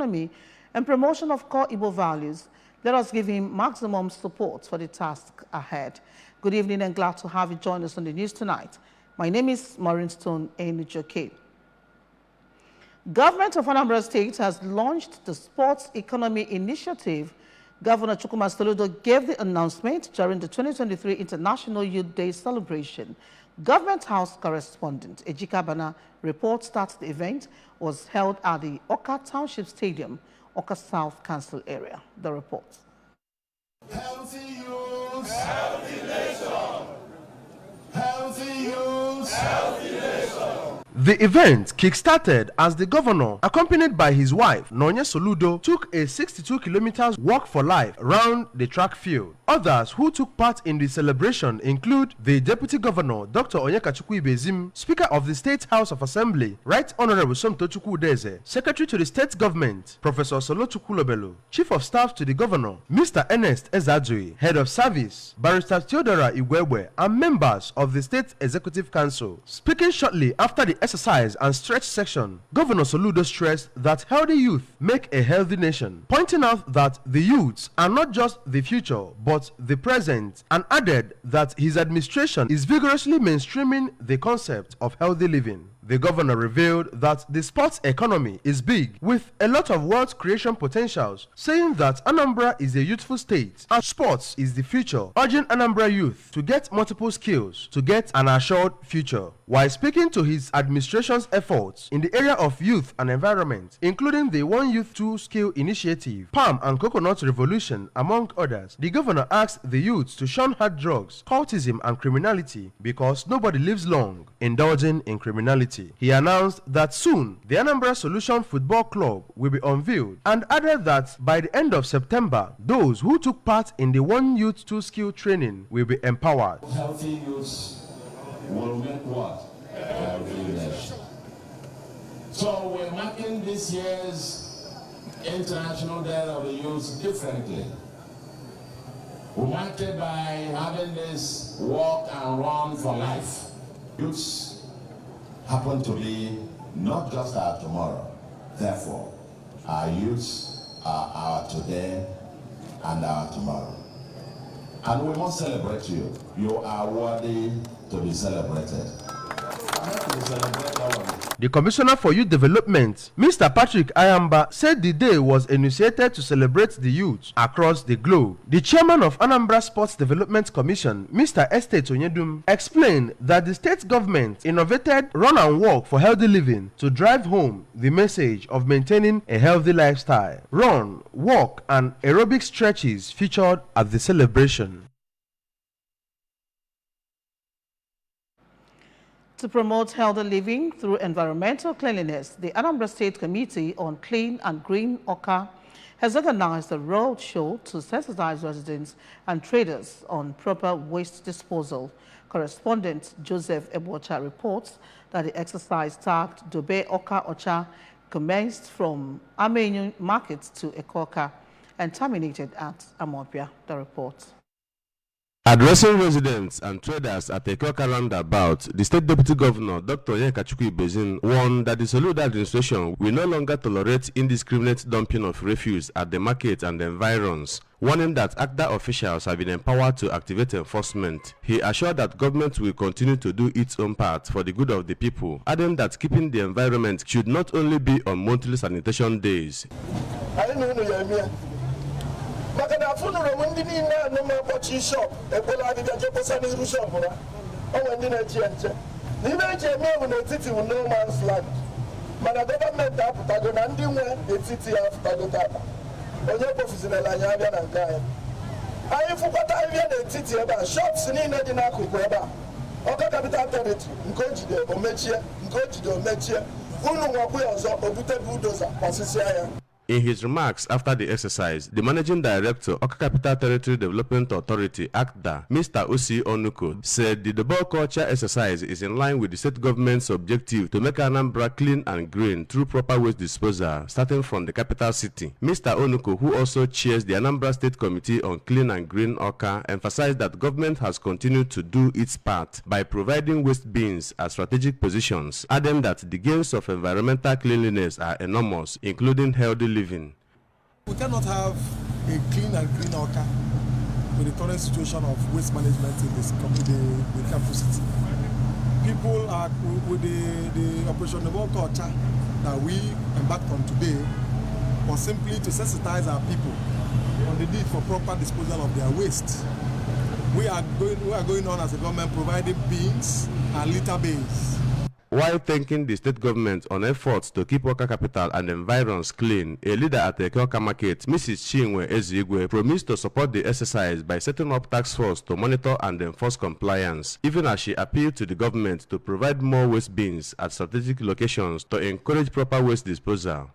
economy and promotion of core Igbo values. Let us give him maximum support for the task ahead. Good evening and glad to have you join us on the news tonight. My name is Maureen Stone Enujoke. Government of Anambra State has launched the Sports Economy Initiative. Governor Chukwuma Soludo gave the announcement during the 2023 International Youth Day celebration. Government House correspondent Ejika Bana reports that the event was held at the Oka Township Stadium, Oka South Council area. The report. Healthy youth, healthy nation. Healthy youth, healthy nation. The event kick-started as the governor, accompanied by his wife, Nonya Soludo, took a 62 kilometers walk for life around the track field. Others who took part in the celebration include the Deputy Governor, Dr. Onyekachukwu Ibezim, Speaker of the State House of Assembly, Right Honorable Somtochukwu Udeze, Secretary to the State Government, Professor Solochukwu Lobelo, Chief of Staff to the Governor, Mr. Ernest Ezadui, Head of Service, Barrister Theodora Igwegwe, and members of the State Executive Council. Speaking shortly after the exercise and stretch section, Governor Soludo stressed that healthy youth make a healthy nation, pointing out that the youths are not just the future but the present, and added that his administration is vigorously mainstreaming the concept of healthy living. The governor revealed that the sports economy is big, with a lot of wealth creation potentials, saying that Anambra is a youthful state and sports is the future, urging Anambra youth to get multiple skills to get an assured future. While speaking to his administration's efforts in the area of youth and environment, including the One Youth Two Skill Initiative, Palm and Coconut Revolution, among others, the governor asked the youths to shun hard drugs, cultism and criminality because nobody lives long indulging in criminality. He announced that soon the Anambra Solution Football Club will be unveiled and added that by the end of September, those who took part in the One Youth Two Skill training will be empowered. Healthy youths will make what? Healthy nation. So we're marking this year's International Day of the Youth differently. We mark it by having this walk and run for life. Youths happen to be not just our tomorrow. Therefore, our youths are our today and our tomorrow. And we must celebrate you. You are worthy to be celebrated. The Commissioner for Youth Development, Mr. Patrick Ayamba, said the day was initiated to celebrate the youth across the globe. The chairman of Anambra Sports Development Commission, Mr. Estate Onyedum, explained that the state government innovated Run and Walk for Healthy Living to drive home the message of maintaining a healthy lifestyle. Run, walk, and aerobic stretches featured at the celebration. To promote healthy living through environmental cleanliness, the Anambra State Committee on Clean and Green Oka has organized a road show to sensitize residents and traders on proper waste disposal. Correspondent Joseph Ebocha reports that the exercise tagged Dobe Oka Ocha commenced from Amenyu Market to Ekoka and terminated at Amopia. The report. Addressing residents and traders at the Ekoka roundabout, the State Deputy Governor, Dr. Onyekachukwu Ibezim, warned that the Soludo administration will no longer tolerate indiscriminate dumping of refuse at the market and the environs, warning that ACDA officials have been empowered to activate enforcement. He assured that government will continue to do its own part for the good of the people, adding that keeping the environment should not only be on monthly sanitation days. Maka na afụnụrụ m ndị niile anụ m ụbọchị shop ekwela agịga jekposa n'iru shop ha onwe ndị na-echi nche na ibe eji eme ewu n'etiti bụ no man's land mana gọọmenti apụtago na ndị nwe etiti ya apụtago tata onye kpofuzirela anyị abịa na nke anyị fụkwata ahịhịa n'etiti ebe a shops niile dị n'akụkụ ebe a Ọka Capital Territory nke o jide omechie nke o jide omechie unu nwakwu ya ọzọ obute bulldozer kwasịsịa ya. In his remarks after the exercise, the Managing Director, Oka Capital Territory Development Authority, ACDA, Mr. Osi Onuko, said the Double Culture exercise is in line with the state government's objective to make Anambra clean and green through proper waste disposal, starting from the capital city. Mr. Onuko, who also chairs the Anambra State Committee on Clean and Green Oka, emphasized that government has continued to do its part by providing waste bins at strategic positions, adding that the gains of environmental cleanliness are enormous, including healthy living. We cannot have a clean and green Awka with the current situation of waste management in this the capital city. People are with the Operation Culture that we embarked on today was simply to sensitize our people on the need for proper disposal of their waste. We are going on as a government providing bins and litter bays. While thanking the state government on efforts to keep Awka capital and environs clean, a leader at the Awka market, Mrs. Chinwe Ezigwe, promised to support the exercise by setting up task force to monitor and enforce compliance, even as she appealed to the government to provide more waste bins at strategic locations to encourage proper waste disposal.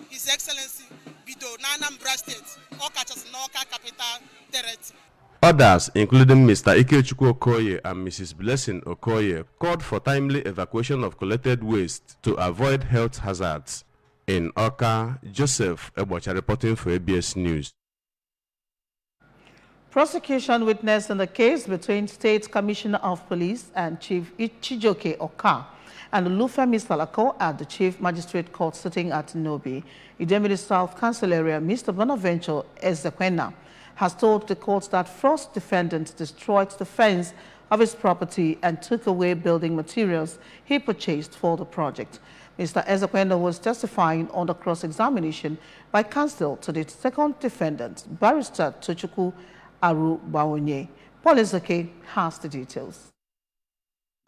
His Excellency Bido na Anambra State, Awka capital territory. Others, including Mr. Ikechukwu Okoye and Mrs. Blessing Okoye, called for timely evacuation of collected waste to avoid health hazards. In Awka, Joseph Ebocha reporting for ABS News. Prosecution witnessed in the case between State Commissioner of Police and Chief Chijoke Oka and Olufemi Salako at the Chief Magistrate Court sitting at Nobi. Idemili South Council area, Mr. Bonaventure Ezekwena has told the court that first defendant destroyed the fence of his property and took away building materials he purchased for the project. Mr. Ezekwena was testifying on the cross-examination by counsel to the second defendant, Barrister Tochukwu Aru Bawonye. Paul Ezeke has the details.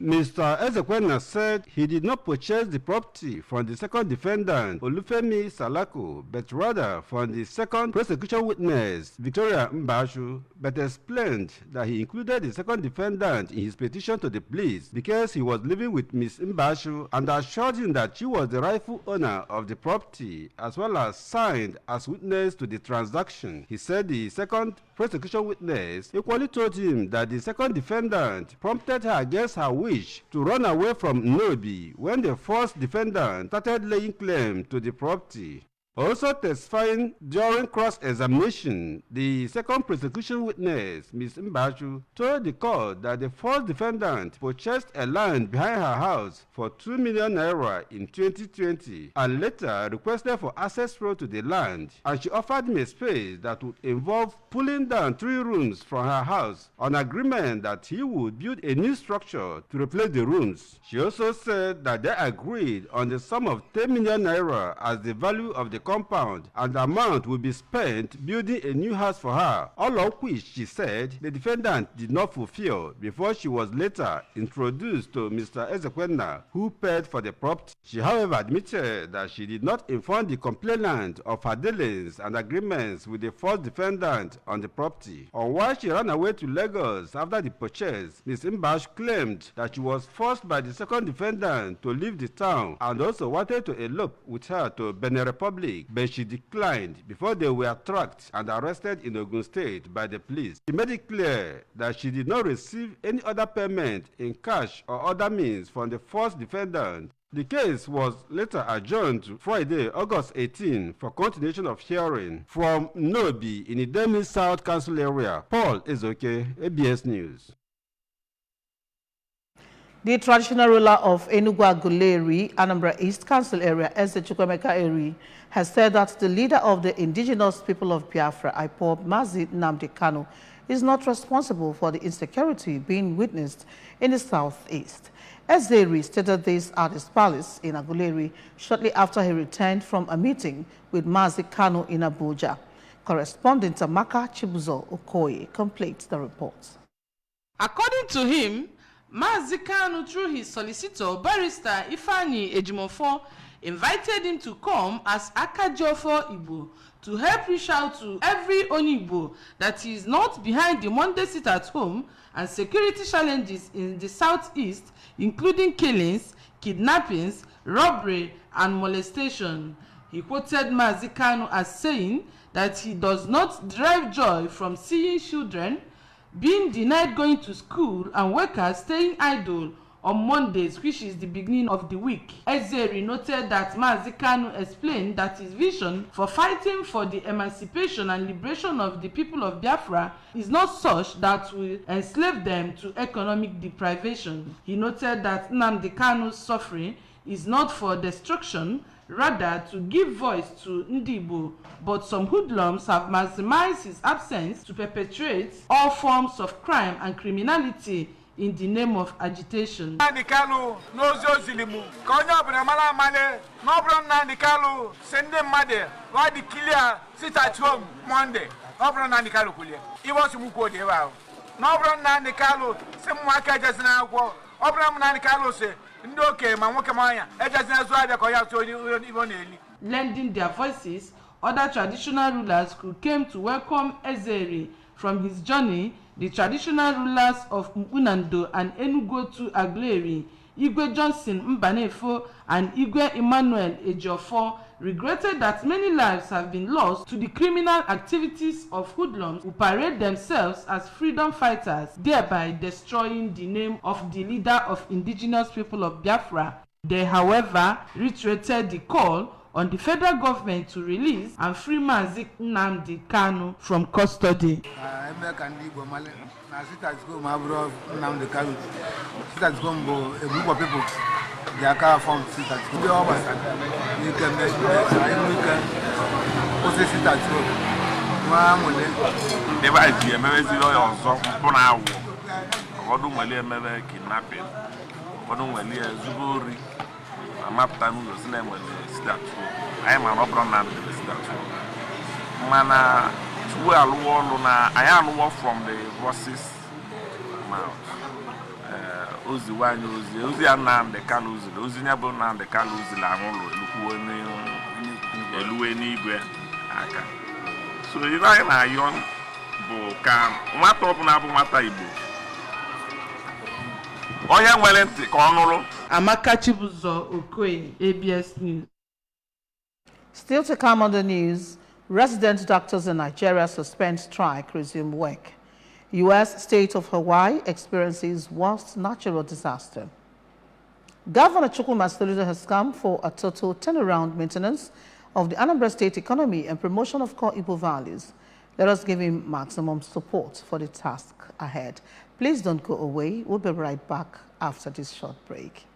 Mr. Ezekwena said he did not purchase the property from the second defendant, Olufemi Salako, but rather from the second prosecution witness, Victoria Mbashu, but explained that he included the second defendant in his petition to the police because he was living with Ms. Mbashu and assured him that she was the rightful owner of the property, as well as signed as witness to the transaction. He said the second prosecution witness equally told him that the second defendant prompted her against her wish to run away from Nobi when the first defendant started laying claim to the property. Also testifying during cross-examination, the second prosecution witness, Ms. Mbashu, told the court that the first defendant purchased a land behind her house for 2 million naira in 2020 and later requested for access road to the land, and she offered him a space that would involve pulling down 3 rooms from her house on agreement that he would build a new structure to replace the rooms. She also said that they agreed on the sum of 10 million naira as the value of the compound, and the amount will be spent building a new house for her, all of which she said the defendant did not fulfill before she was later introduced to Mr. Ezekwena, who paid for the property. She, however, admitted that she did not inform the complainant of her dealings and agreements with the first defendant on the property. On why she ran away to Lagos after the purchase, Ms. Mbash claimed that she was forced by the second defendant to leave the town and also wanted to elope with her to Benin Republic, but she declined before they were tracked and arrested in Ogun State by the police. She made it clear that she did not receive any other payment in cash or other means from the first defendant. The case was later adjourned to Friday, August 18 for continuation of hearing. From Nobi in Idemili South Council area, Paul Ezoke, ABS News. The traditional ruler of Enugu Aguleri, Anambra East Council area, Eze Chukwemeka Eri, has said that the leader of the indigenous people of Biafra, IPOB, Mazi Nnamdi Kanu, is not responsible for the insecurity being witnessed in the southeast. Eze stated this at his palace in Aguleri shortly after he returned from a meeting with Mazi Kanu in Abuja. Correspondent Amaka Chibuzo Okoye completes the report. According to him, Mazi Kanu, through his solicitor, Barrister Ifeanyi Ejimofo, invited him to come as Akajofo Igbo to help reach out to every Onigbo that he is not behind the Monday sit at home and security challenges in the southeast, including killings, kidnappings, robbery, and molestation. He quoted Mazi Kanu as saying that he does not derive joy from seeing children being denied going to school and workers staying idle on Mondays, which is the beginning of the week. Ezeri noted that Mazi Kanu explained that his vision for fighting for the emancipation and liberation of the people of Biafra is not such that will enslave them to economic deprivation. He noted that Nnamdi Kanu's suffering is not for destruction, rather to give voice to Ndibo, but some hoodlums have maximized his absence to perpetrate all forms of crime and criminality in the name of agitation. Nnamdi Kanu n'ozi ozilimu ka onye ọbụla mara amale na ọ bụrụ Nnamdi Kanu si ndị mmadụ wa dị clear sit at home Monday ọ bụrụ Nnamdi Kanu kwulie iwe osi m kwuo dị ebe ahụ na ọ bụrụ Nnamdi Kanu si ụmụaka ejezina akwụkwọ ọ bụrụ Nnamdi Kanu si ndị okenye ma nwoke ma anya ejezina zụ abịa ka ọ ya tụọ ibe ọ na-eli. Lending their voices, other traditional rulers who came to welcome Ezeri from his journey. The traditional rulers of Mpunando and Enugotu Agleri, Igwe Johnson Mbanefo and Igwe Emmanuel Ejiofor, regretted that many lives have been lost to the criminal activities of hoodlums who parade themselves as freedom fighters, thereby destroying the name of the leader of indigenous people of Biafra. They, however, reiterated the call on the federal government to release and free Mazi Nnamdi Kanu from custody. A group of people, they are coming from Sitats. We all you can make never idea, maybe on some hour. What do we never kidnapping? What do we Zuburi? I'm up to the name of the statue. I am an opera man with the statue. Mana, well, I am one from the horse's mouth. Uzi wanyu uzi anam de kaluzi uzi nyabo nam de kaluzi la ngolo eluwe ni igwe aka so ina na yon bụ ka nwata ọbụla bụ nwata Igbo onye nwere ntị ka ọ nụrụ. Amaka Chibuzo Okoye, ABS News. Still to come on the news, resident doctors in Nigeria suspend strike, resume work. U.S. state of Hawaii experiences worst natural disaster. Governor Chukwuma Soludo has come for a total turnaround maintenance of the Anambra State economy and promotion of core Igbo values. Let us give him maximum support for the task ahead. Please don't go away. We'll be right back after this short break.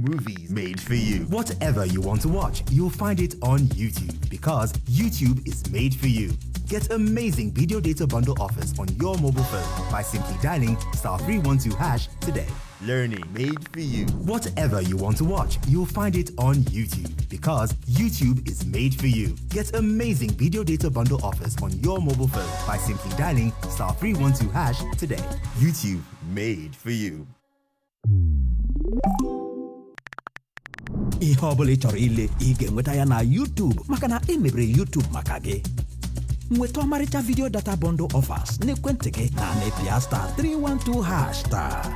Movies made for you. Whatever you want to watch, you'll find it on YouTube, because YouTube is made for you. Get amazing video data bundle offers on your mobile phone by simply dialing *312# today. Learning made for you. Whatever you want to watch, you'll find it on YouTube, because YouTube is made for you. Get amazing video data bundle offers on your mobile phone by simply dialing *312# today. YouTube, made for you. Ihe ọbụla ị chọrọ ile ị ga-enweta ya na YouTube, maka na emebere YouTube maka gị. Nweta ọmarịcha video data bundle offers n'ekwentị gị na nepia *312# taa.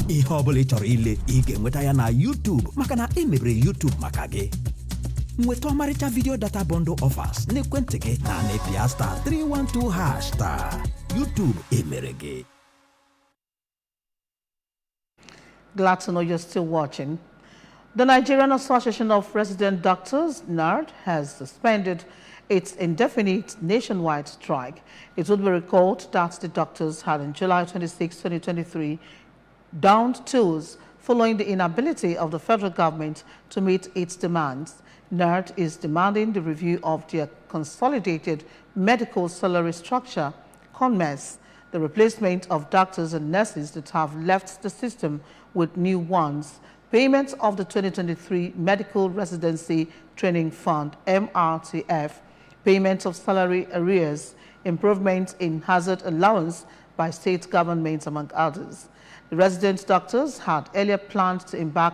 Ihe ọbụla ị chọrọ ile ị ga-enweta ya na YouTube, maka na emebere YouTube maka gị. Nweta ọmarịcha video data bundle offers n'ekwentị gị na nepia *312# taa. YouTube emere gị. Glad to know you're still watching. The Nigerian Association of Resident Doctors, NARD, has suspended its indefinite nationwide strike. It would be recalled that the doctors had on July 26, 2023, downed tools following the inability of the federal government to meet its demands. NARD is demanding the review of their consolidated medical salary structure, CONMES, the replacement of doctors and nurses that have left the system with new ones, payment of the 2023 Medical Residency Training Fund, MRTF, payment of salary arrears, improvements in hazard allowance by state governments, among others. The resident doctors had earlier planned to embark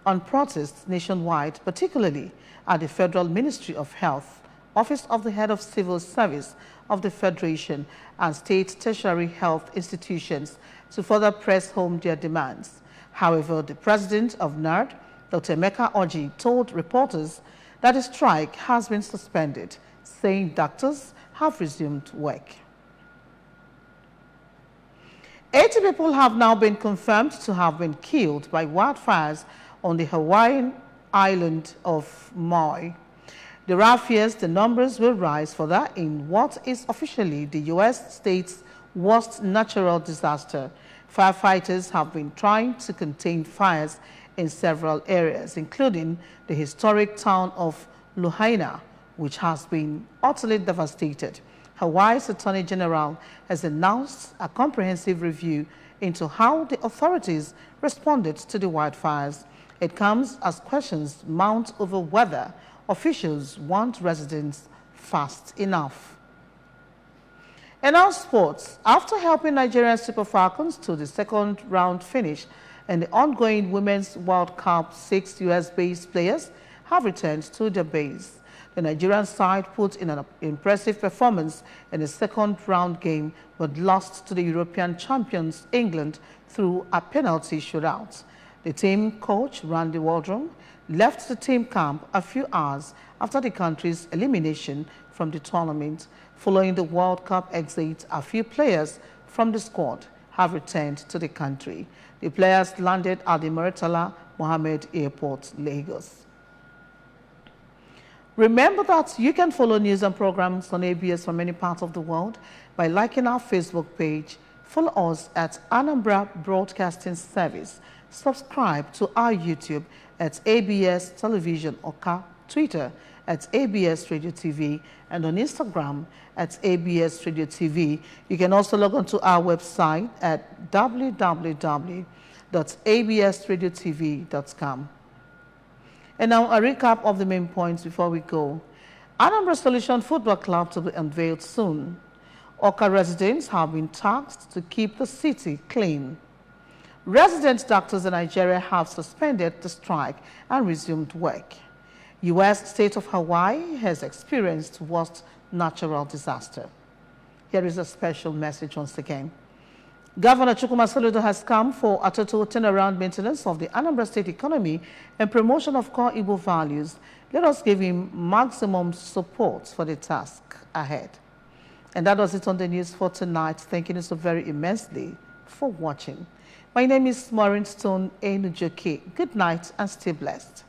on protests nationwide, particularly at the Federal Ministry of Health, Office of the Head of Civil Service of the Federation, and state tertiary health institutions to further press home their demands. However, the president of NARD, Dr. Emeka Oji, told reporters that the strike has been suspended, saying doctors have resumed work. 80 people have now been confirmed to have been killed by wildfires on the Hawaiian island of Maui. There are fears the numbers will rise further in what is officially the U.S. state's worst natural disaster. Firefighters have been trying to contain fires in several areas, including the historic town of Lahaina, which has been utterly devastated. Hawaii's Attorney General has announced a comprehensive review into how the authorities responded to the wildfires. It comes as questions mount over whether officials want residents fast enough. And now sports. After helping Nigerian Super Falcons to the second round finish in the ongoing Women's World Cup, 6 US-based players have returned to their base. The Nigerian side put in an impressive performance in the second round game but lost to the European champions England through a penalty shootout. The team coach, Randy Waldrum, left the team camp a few hours after the country's elimination from the tournament. Following the World Cup exit, a few players from the squad have returned to the country. The players landed at the Murtala Mohammed Airport, Lagos. Remember that you can follow news and programs on ABS from many parts of the world by liking our Facebook page. Follow us at Anambra Broadcasting Service. Subscribe to our YouTube at ABS Television Oka, Twitter at ABS Radio TV, and on Instagram at ABS Radio TV. You can also log on to our website at www.absradiotv.com. And now a recap of the main points before we go. Anambra Solution Football Club to be unveiled soon. Oka residents have been tasked to keep the city clean. Resident doctors in Nigeria have suspended the strike and resumed work. U.S. state of Hawaii has experienced worst natural disaster. Here is a special message once again. Governor Chukwuma Soludo has come for a total turnaround maintenance of the Anambra State economy and promotion of core Igbo values. Let us give him maximum support for the task ahead. And that does it on the news for tonight. Thank you so very immensely for watching. My name is Maureen Stone Enujoke. Good night and stay blessed.